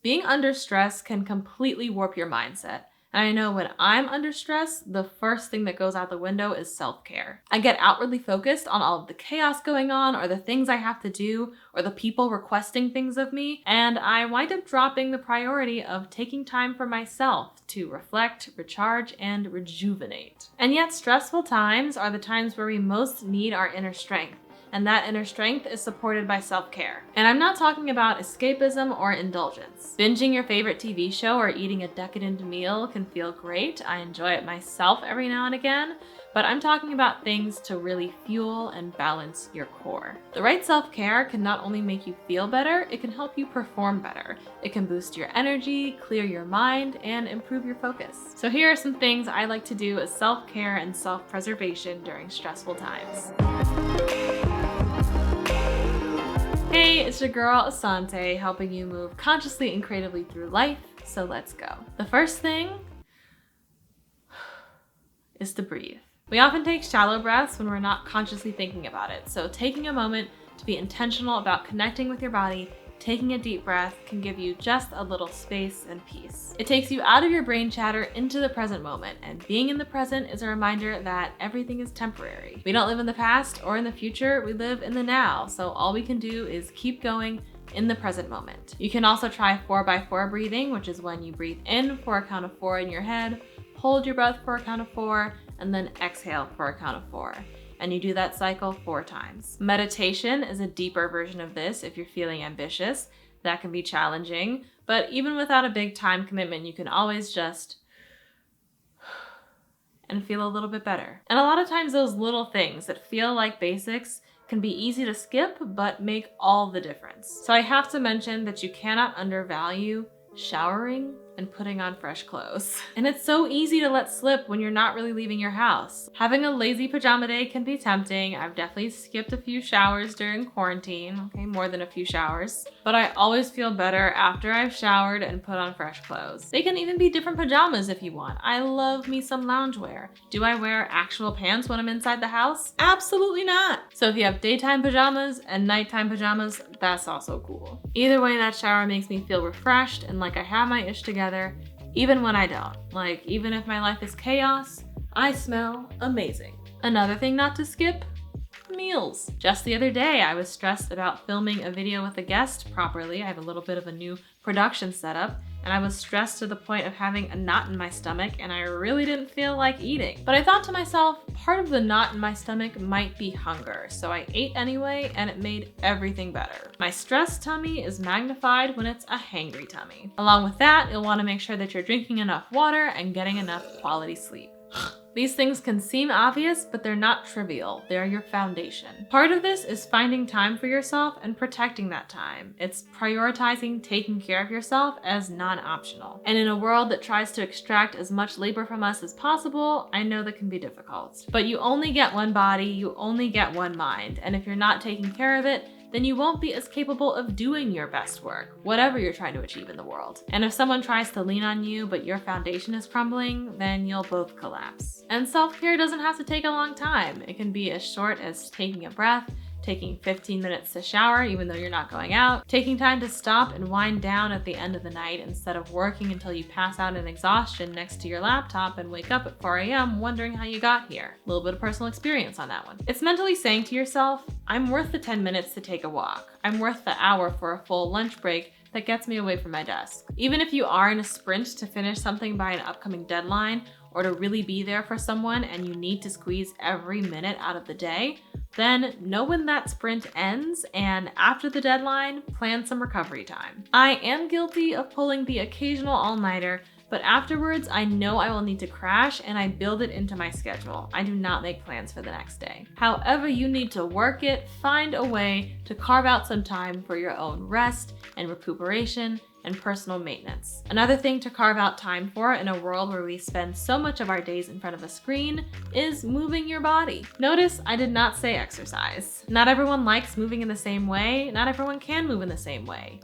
Being under stress can completely warp your mindset. And I know when I'm under stress, the first thing that goes out the window is self-care. I get outwardly focused on all of the chaos going on, or the things I have to do, or the people requesting things of me, and I wind up dropping the priority of taking time for myself to reflect, recharge, and rejuvenate. And yet, stressful times are the times where we most need our inner strength. And that inner strength is supported by self-care. And I'm not talking about escapism or indulgence. Binging your favorite TV show or eating a decadent meal can feel great. I enjoy it myself every now and again, but I'm talking about things to really fuel and balance your core. The right self-care can not only make you feel better, it can help you perform better. It can boost your energy, clear your mind, and improve your focus. So here are some things I like to do as self-care and self-preservation during stressful times. Hey, it's your girl Asante, helping you move consciously and creatively through life, so let's go. The first thing is to breathe. We often take shallow breaths when we're not consciously thinking about it, so taking a moment to be intentional about connecting with your body, taking a deep breath can give you just a little space and peace. It takes you out of your brain chatter into the present moment, and being in the present is a reminder that everything is temporary. We don't live in the past or in the future, we live in the now, so all we can do is keep going in the present moment. You can also try 4x4 breathing, which is when you breathe in for a count of 4 in your head, hold your breath for a count of 4, and then exhale for a count of 4. And you do that cycle 4 times. Meditation is a deeper version of this if you're feeling ambitious. That can be challenging, but even without a big time commitment, you can always just and feel a little bit better. And a lot of times those little things that feel like basics can be easy to skip, but make all the difference. So I have to mention that you cannot undervalue showering and putting on fresh clothes. And it's so easy to let slip when you're not really leaving your house. Having a lazy pajama day can be tempting. I've definitely skipped a few showers during quarantine, okay, more than a few showers. But I always feel better after I've showered and put on fresh clothes. They can even be different pajamas if you want. I love me some loungewear. Do I wear actual pants when I'm inside the house? Absolutely not. So if you have daytime pajamas and nighttime pajamas, that's also cool. Either way, that shower makes me feel refreshed and like I have my ish together, even when I don't. Like, even if my life is chaos, I smell amazing. Another thing not to skip, meals. Just the other day, I was stressed about filming a video with a guest properly. I have a little bit of a new production setup, and I was stressed to the point of having a knot in my stomach, and I really didn't feel like eating. But I thought to myself, part of the knot in my stomach might be hunger, so I ate anyway, and it made everything better. My stressed tummy is magnified when it's a hangry tummy. Along with that, you'll want to make sure that you're drinking enough water and getting enough quality sleep. These things can seem obvious, but they're not trivial. They're your foundation. Part of this is finding time for yourself and protecting that time. It's prioritizing taking care of yourself as non-optional. And in a world that tries to extract as much labor from us as possible, I know that can be difficult. But you only get one body, you only get one mind. And if you're not taking care of it, then you won't be as capable of doing your best work, whatever you're trying to achieve in the world. And if someone tries to lean on you, but your foundation is crumbling, then you'll both collapse. And self-care doesn't have to take a long time. It can be as short as taking a breath, taking 15 minutes to shower even though you're not going out, taking time to stop and wind down at the end of the night instead of working until you pass out in exhaustion next to your laptop and wake up at 4 a.m. wondering how you got here. A little bit of personal experience on that one. It's mentally saying to yourself, I'm worth the 10 minutes to take a walk. I'm worth the hour for a full lunch break that gets me away from my desk. Even if you are in a sprint to finish something by an upcoming deadline or to really be there for someone and you need to squeeze every minute out of the day, then know when that sprint ends, and after the deadline, plan some recovery time. I am guilty of pulling the occasional all-nighter, but afterwards I know I will need to crash and I build it into my schedule. I do not make plans for the next day. However you need to work it, find a way to carve out some time for your own rest and recuperation and personal maintenance. Another thing to carve out time for in a world where we spend so much of our days in front of a screen is moving your body. Notice I did not say exercise. Not everyone likes moving in the same way. Not everyone can move in the same way.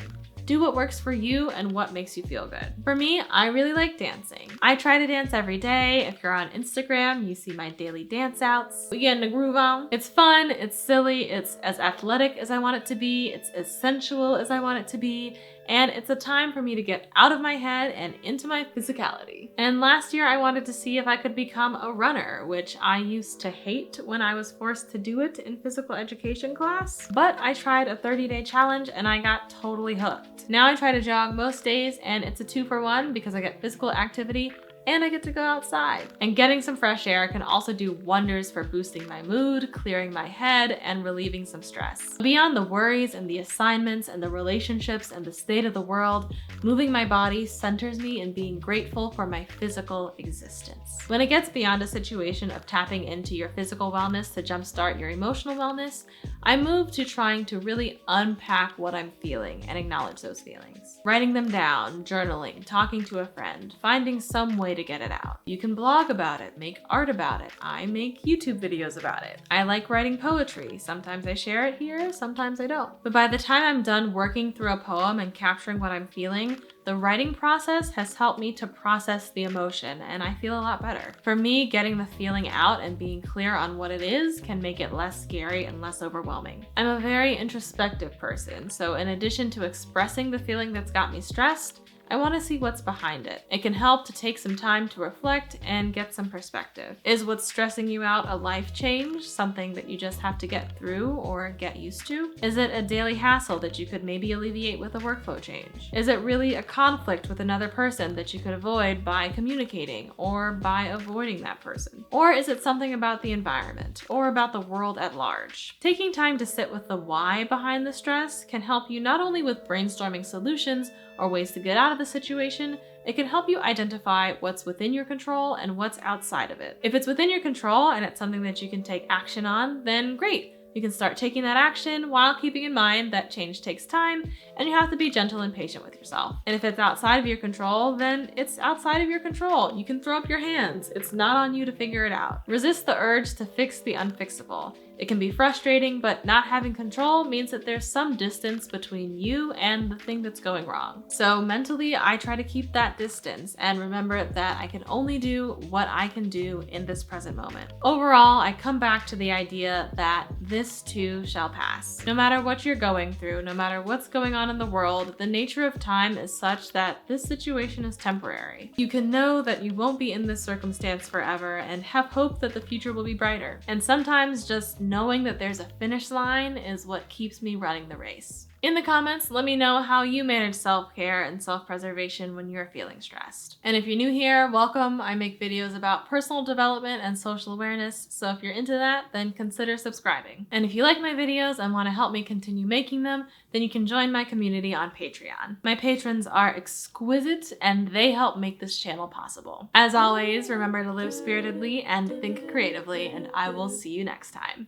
Do what works for you and what makes you feel good. For me, I really like dancing. I try to dance every day. If you're on Instagram, you see my daily dance outs. We get in the groove on. It's fun, it's silly, it's as athletic as I want it to be, it's as sensual as I want it to be, and it's a time for me to get out of my head and into my physicality. And last year I wanted to see if I could become a runner, which I used to hate when I was forced to do it in physical education class. But I tried a 30-day challenge and I got totally hooked. Now I try to jog most days, and it's a 2-for-1 because I get physical activity and I get to go outside. And getting some fresh air can also do wonders for boosting my mood, clearing my head, and relieving some stress. Beyond the worries and the assignments and the relationships and the state of the world, moving my body centers me in being grateful for my physical existence. When it gets beyond a situation of tapping into your physical wellness to jumpstart your emotional wellness, I move to trying to really unpack what I'm feeling and acknowledge those feelings. Writing them down, journaling, talking to a friend, finding some way to get it out. You can blog about it, make art about it. I make YouTube videos about it. I like writing poetry. Sometimes I share it here, sometimes I don't. But by the time I'm done working through a poem and capturing what I'm feeling, the writing process has helped me to process the emotion, and I feel a lot better. For me, getting the feeling out and being clear on what it is can make it less scary and less overwhelming. I'm a very introspective person, so in addition to expressing the feeling that's got me stressed, I want to see what's behind it. It can help to take some time to reflect and get some perspective. Is what's stressing you out a life change, something that you just have to get through or get used to? Is it a daily hassle that you could maybe alleviate with a workflow change? Is it really a conflict with another person that you could avoid by communicating or by avoiding that person? Or is it something about the environment or about the world at large? Taking time to sit with the why behind the stress can help you not only with brainstorming solutions or ways to get out of the situation, it can help you identify what's within your control and what's outside of it. If it's within your control and it's something that you can take action on, then great. You can start taking that action while keeping in mind that change takes time and you have to be gentle and patient with yourself. And if it's outside of your control, then it's outside of your control. You can throw up your hands. It's not on you to figure it out. Resist the urge to fix the unfixable. It can be frustrating, but not having control means that there's some distance between you and the thing that's going wrong. So mentally, I try to keep that distance and remember that I can only do what I can do in this present moment. Overall, I come back to the idea that this too shall pass. No matter what you're going through, no matter what's going on in the world, the nature of time is such that this situation is temporary. You can know that you won't be in this circumstance forever and have hope that the future will be brighter. And sometimes just knowing that there's a finish line is what keeps me running the race. In the comments, let me know how you manage self-care and self-preservation when you're feeling stressed. And if you're new here, welcome. I make videos about personal development and social awareness, so if you're into that, then consider subscribing. And if you like my videos and want to help me continue making them, then you can join my community on Patreon. My patrons are exquisite and they help make this channel possible. As always, remember to live spiritedly and think creatively, and I will see you next time.